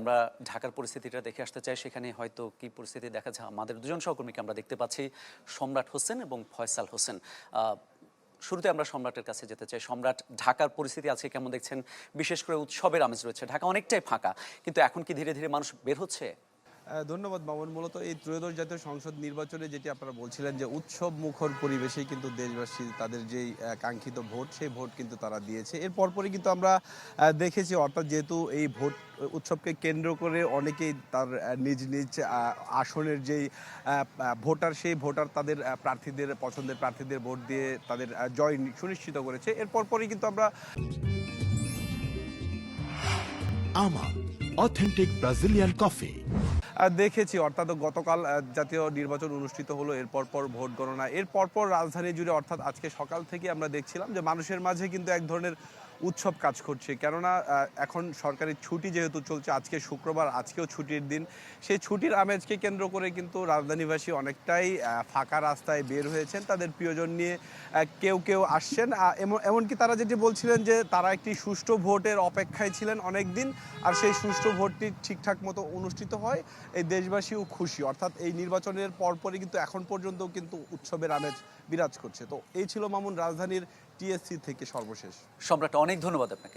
আমরা ঢাকার পরিস্থিতিটা দেখে আসতে চাই। সেখানে হয়তো কি পরিস্থিতি দেখা যায়, আমাদের দুজন সহকর্মীকে আমরা দেখতে পাচ্ছি, সম্রাট হোসেন এবং ফয়সাল হোসেন। শুরুতে আমরা সম্রাটের কাছে যেতে চাই। সম্রাট, ঢাকার পরিস্থিতি আজকে কেমন দেখছেন? বিশেষ করে উৎসবের আমেজ রয়েছে, ঢাকা অনেকটাই ফাঁকা, কিন্তু এখন কি ধীরে ধীরে মানুষ বের হচ্ছে? ধন্যবাদ মামুন। মূলত এই ত্রয়োদশ জাতীয় সংসদ নির্বাচনে যেটি আপনারা বলছিলেন যে উৎসব মুখর পরিবেশেই কিন্তু দেশবাসী তাদের যেই কাঙ্ক্ষিত ভোট, সেই ভোট কিন্তু তারা দিয়েছে। এর পরপরই কিন্তু আমরা দেখেছি, অর্থাৎ যেহেতু এই ভোট উৎসবকে কেন্দ্র করে অনেকেই তার নিজ নিজ আসনের যেই ভোটার, সেই ভোটার তাদের প্রার্থীদের, পছন্দের প্রার্থীদের ভোট দিয়ে তাদের জয় সুনিশ্চিত করেছে। এর পরপরই কিন্তু আমরা আমা অথেন্টিক ব্রাজিলিয়ান কফি দেখেছি, অর্থাৎ গতকাল জাতীয় নির্বাচন অনুষ্ঠিত হলো, এর পরপর ভোট গণনা, এর পরপর রাজধানী জুড়ে, অর্থাৎ আজকে সকাল থেকে আমরা দেখছিলাম যে মানুষের মাঝে কিন্তু এক ধরনের উৎসব কাজ করছে। কেননা এখন সরকারি ছুটি যেহেতু চলছে, আজকে শুক্রবার, আজকেও ছুটির দিন, সেই ছুটির আমেজকে কেন্দ্র করে কিন্তু রাজধানীবাসী অনেকটাই ফাঁকা রাস্তায় বের হয়েছেন তাদের প্রিয়জন নিয়ে। কেউ কেউ আসছেন, এমনকি তারা যেটি বলছিলেন যে তারা একটি সুষ্ঠু ভোটের অপেক্ষায় ছিলেন অনেক দিন, আর সেই সুষ্ঠু ভোটটি ঠিকঠাক মতো অনুষ্ঠিত হয়, এই দেশবাসীও খুশি। অর্থাৎ এই নির্বাচনের পরপরই কিন্তু এখন পর্যন্ত কিন্তু উৎসবের আমেজ বিরাজ করছে। তো এই ছিল মামুন রাজধানীর টিএসসি থেকে সর্বশেষ। সম্রাট, অনেক ধন্যবাদ আপনাকে।